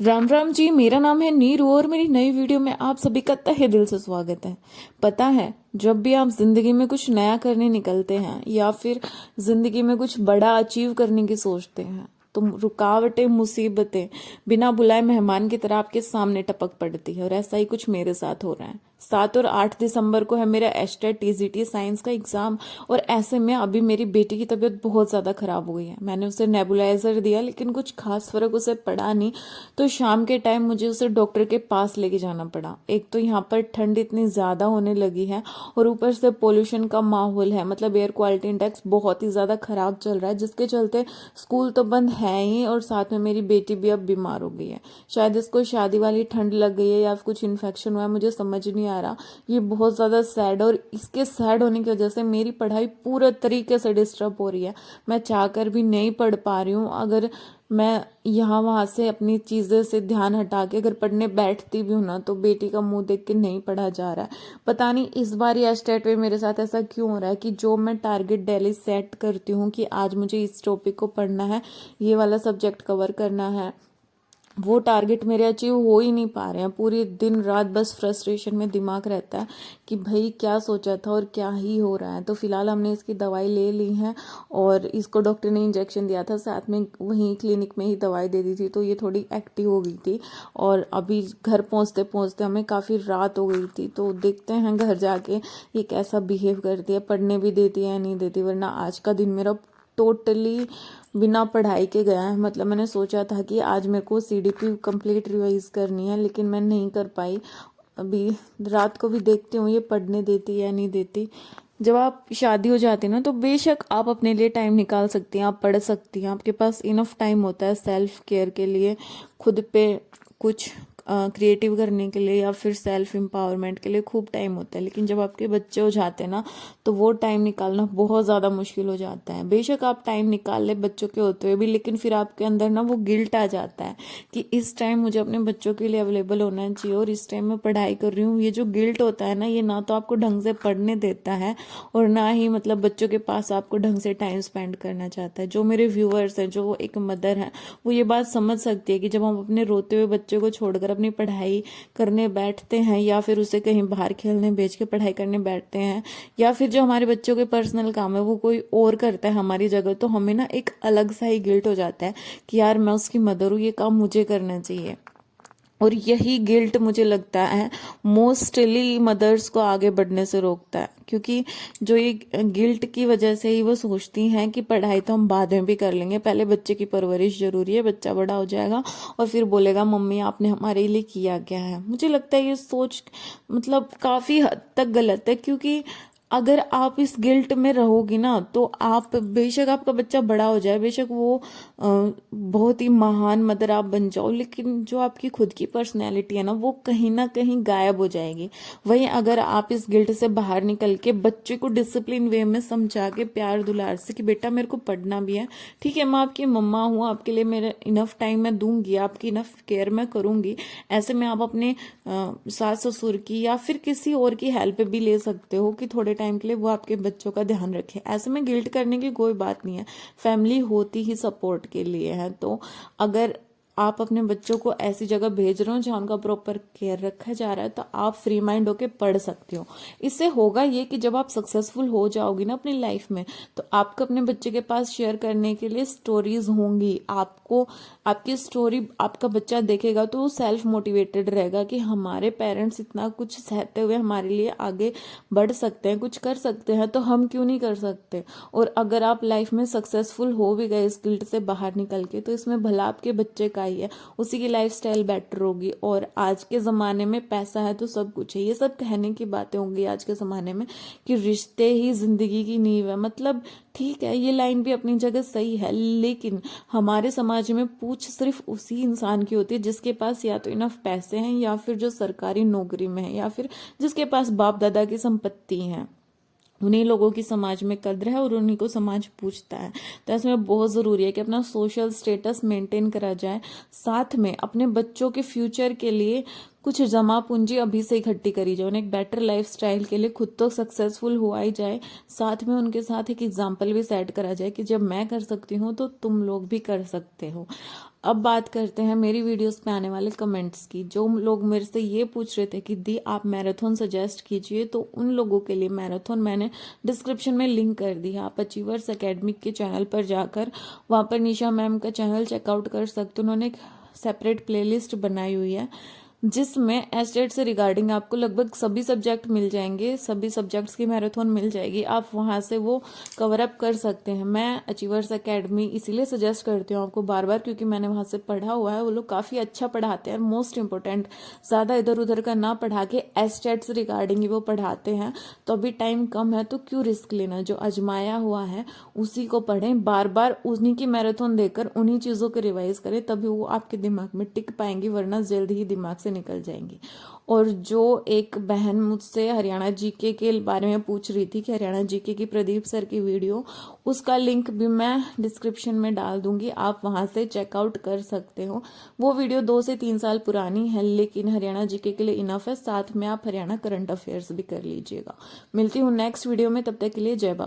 राम राम जी। मेरा नाम है नीरू और मेरी नई वीडियो में आप सभी का तहे दिल से स्वागत है। पता है, जब भी आप जिंदगी में कुछ नया करने निकलते हैं या फिर जिंदगी में कुछ बड़ा अचीव करने की सोचते हैं तो रुकावटें, मुसीबतें बिना बुलाए मेहमान की तरह आपके सामने टपक पड़ती है। और ऐसा ही कुछ मेरे साथ हो रहा है। 7 और 8 दिसंबर को है मेरा एस्टेट टीजीटी साइंस का एग्जाम और ऐसे में अभी मेरी बेटी की तबीयत बहुत ज़्यादा ख़राब हो गई है। मैंने उसे नेबुलाइजर दिया लेकिन कुछ खास फर्क उसे पड़ा नहीं। तो शाम के टाइम मुझे उसे डॉक्टर के पास लेके जाना पड़ा। एक तो यहाँ पर ठंड इतनी ज़्यादा होने लगी है और ऊपर से पोल्यूशन का माहौल है, मतलब एयर क्वालिटी इंडेक्स बहुत ही ज़्यादा ख़राब चल रहा है, जिसके चलते स्कूल तो बंद है ही और साथ में मेरी बेटी भी अब बीमार हो गई है। शायद इसको शादी वाली ठंड लग गई है या कुछ इन्फेक्शन हुआ है, मुझे समझ नहीं आ रहा। ये बहुत ज़्यादा सैड, और इसके सैड होने की वजह से मेरी पढ़ाई पूरे तरीके से डिस्टर्ब हो रही है। मैं चाहकर भी नहीं पढ़ पा रही हूँ। अगर मैं यहाँ वहाँ से अपनी चीज़ें से ध्यान हटा के अगर पढ़ने बैठती भी हूँ ना तो बेटी का मुंह देख के नहीं पढ़ा जा रहा है। पता नहीं इस बार ये स्टेट में मेरे साथ ऐसा क्यों हो रहा है कि जो मैं टारगेट डेली सेट करती हूँ कि आज मुझे इस टॉपिक को पढ़ना है, ये वाला सब्जेक्ट कवर करना है, वो टारगेट मेरे अचीव हो ही नहीं पा रहे हैं। पूरी दिन रात बस फ्रस्ट्रेशन में दिमाग रहता है कि भाई क्या सोचा था और क्या ही हो रहा है। तो फिलहाल हमने इसकी दवाई ले ली है और इसको डॉक्टर ने इंजेक्शन दिया था, साथ में वहीं क्लिनिक में ही दवाई दे दी थी, तो ये थोड़ी एक्टिव हो गई थी। और अभी घर पहुंचते पहुंचते हमें काफ़ी रात हो गई थी, तो देखते हैं घर जाके ये कैसा बिहेव करती है, पढ़ने भी देती है या नहीं देती। वरना आज का दिन मेरा टोटली बिना पढ़ाई के गया है। मतलब मैंने सोचा था कि आज मेरे को सीडीपी कंप्लीट रिवाइज करनी है लेकिन मैं नहीं कर पाई। अभी रात को भी देखती हूँ ये पढ़ने देती है या नहीं देती। जब आप शादी हो जाती है ना तो बेशक आप अपने लिए टाइम निकाल सकती हैं, आप पढ़ सकती हैं, आपके पास इनफ टाइम होता है सेल्फ केयर के लिए, खुद पे कुछ क्रिएटिव करने के लिए या फिर सेल्फ एम्पावरमेंट के लिए खूब टाइम होता है। लेकिन जब आपके बच्चे हो जाते हैं ना तो वो टाइम निकालना बहुत ज़्यादा मुश्किल हो जाता है। बेशक आप टाइम निकाल ले बच्चों के होते हुए भी, लेकिन फिर आपके अंदर ना वो गिल्ट आ जाता है कि इस टाइम मुझे अपने बच्चों के लिए अवेलेबल होना चाहिए और इस टाइम मैं पढ़ाई कर रही हूँ। ये जो गिल्ट होता है ना, ये ना तो आपको ढंग से पढ़ने देता है और ना ही मतलब बच्चों के पास आपको ढंग से टाइम स्पेंड करना चाहता है। जो मेरे व्यूअर्स हैं, जो एक मदर है, वो ये बात समझ सकती है कि जब हम अपने रोते हुए बच्चे को छोड़कर अपनी पढ़ाई करने बैठते हैं या फिर उसे कहीं बाहर खेलने भेज के पढ़ाई करने बैठते हैं या फिर जो हमारे बच्चों के पर्सनल काम है वो कोई और करता है हमारी जगह, तो हमें ना एक अलग सा ही गिल्ट हो जाता है कि यार मैं उसकी मदर हूँ, ये काम मुझे करना चाहिए। और यही गिल्ट मुझे लगता है मोस्टली मदर्स को आगे बढ़ने से रोकता है, क्योंकि जो ये गिल्ट की वजह से ही वो सोचती हैं कि पढ़ाई तो हम बाद में भी कर लेंगे, पहले बच्चे की परवरिश जरूरी है, बच्चा बड़ा हो जाएगा और फिर बोलेगा मम्मी आपने हमारे लिए किया क्या है। मुझे लगता है ये सोच मतलब काफ़ी हद तक गलत है, क्योंकि अगर आप इस गिल्ट में रहोगी ना तो आप, बेशक आपका बच्चा बड़ा हो जाए, बेशक वो बहुत ही महान मदर आप बन जाओ, लेकिन जो आपकी खुद की पर्सनैलिटी है ना वो ना कहीं गायब हो जाएगी। वहीं अगर आप इस गिल्ट से बाहर निकल के बच्चे को डिसिप्लिन वे में समझा के प्यार दुलार से कि बेटा मेरे को पढ़ना भी है, ठीक है, मैं आपकी मम्मा हूँ, आपके लिए मेरा इनफ टाइम मैं दूंगी, आपकी इनफ केयर मैं करूंगी, ऐसे में आप अपने सास ससुर की या फिर किसी और की हेल्प भी ले सकते हो कि थोड़े टाइम के लिए वो आपके बच्चों का ध्यान रखे। ऐसे में गिल्ट करने की कोई बात नहीं है, फैमिली होती ही सपोर्ट के लिए है। तो अगर आप अपने बच्चों को ऐसी जगह भेज रहे हो जहाँ उनका प्रॉपर केयर रखा जा रहा है तो आप फ्री माइंड होके पढ़ सकते हो। इससे होगा ये कि जब आप सक्सेसफुल हो जाओगी ना अपनी लाइफ में तो आपको अपने बच्चे के पास शेयर करने के लिए स्टोरीज होंगी। आपको आपकी स्टोरी आपका बच्चा देखेगा तो वो सेल्फ मोटिवेटेड रहेगा कि हमारे पेरेंट्स इतना कुछ सहते हुए हमारे लिए आगे बढ़ सकते हैं, कुछ कर सकते हैं, तो हम क्यों नहीं कर सकते। और अगर आप लाइफ में सक्सेसफुल हो भी गए इस गिल्ट से बाहर निकल के तो इसमें भला आपके बच्चे का ही है, उसी की लाइफस्टाइल बेटर होगी। और आज के ज़माने में पैसा है तो सब कुछ है, ये सब कहने की बातें होंगी आज के ज़माने में कि रिश्ते ही ज़िंदगी की नींव है। मतलब ठीक है, ये लाइन भी अपनी जगह सही है, लेकिन हमारे समाज में पूछ सिर्फ उसी इंसान की होती है जिसके पास या तो इनफ पैसे हैं या फिर जो सरकारी नौकरी में है या फिर जिसके पास बाप दादा की संपत्ति है। उन्हीं लोगों की समाज में कद्र है और उन्हीं को समाज पूछता है। तो इसमें बहुत ज़रूरी है कि अपना सोशल स्टेटस मेंटेन करा जाए, साथ में अपने बच्चों के फ्यूचर के लिए कुछ जमा पूंजी अभी से इकट्ठी करी जाए, उन्हें एक बेटर लाइफस्टाइल के लिए खुद तो सक्सेसफुल हुआ ही जाए, साथ में उनके साथ एक एग्जाम्पल भी सेट करा जाए कि जब मैं कर सकती हूँ तो तुम लोग भी कर सकते हो। अब बात करते हैं मेरी वीडियोस पे आने वाले कमेंट्स की। जो लोग मेरे से ये पूछ रहे थे कि दी आप मैराथन सजेस्ट कीजिए, तो उन लोगों के लिए मैराथन मैंने डिस्क्रिप्शन में लिंक कर दी है। आप अचीवर्स एकेडमी के चैनल पर जाकर वहाँ पर निशा मैम का चैनल चेकआउट कर सकते हो। उन्होंने एक सेपरेट प्लेलिस्ट बनाई हुई है जिसमें एस्टेट से रिगार्डिंग आपको लगभग सभी सब्जेक्ट मिल जाएंगे, सभी सब्जेक्ट्स की मैराथन मिल जाएगी। आप वहां से वो कवर अप कर सकते हैं। मैं अचीवर्स एकेडमी इसीलिए सजेस्ट करती हूँ आपको बार बार, क्योंकि मैंने वहां से पढ़ा हुआ है। वो लोग काफी अच्छा पढ़ाते हैं। मोस्ट इंपॉर्टेंट, ज्यादा इधर उधर का ना पढ़ा के एस्टेट से रिगार्डिंग ही वो पढ़ाते हैं। तो अभी टाइम कम है तो क्यों रिस्क लेना, जो अजमाया हुआ है उसी को पढ़ें, बार बार उन्हीं की मैराथन देकर उन्हीं चीजों को रिवाइज करें, तभी वो आपके दिमाग में टिक पाएंगी, वरना जल्द ही दिमाग से निकल जाएंगी। और जो एक बहन मुझसे हरियाणा जीके के बारे में पूछ रही थी कि हरियाणा जीके की प्रदीप सर की वीडियो, उसका लिंक भी मैं डिस्क्रिप्शन में डाल दूंगी, आप वहां से चेकआउट कर सकते हो। वो वीडियो 2 से 3 साल पुरानी है, लेकिन हरियाणा जीके के लिए इनफ है। साथ में आप हरियाणा करंट अफेयर्स भी कर लीजिएगा। मिलती हूँ नेक्स्ट वीडियो में, तब तक के लिए जय बाबा।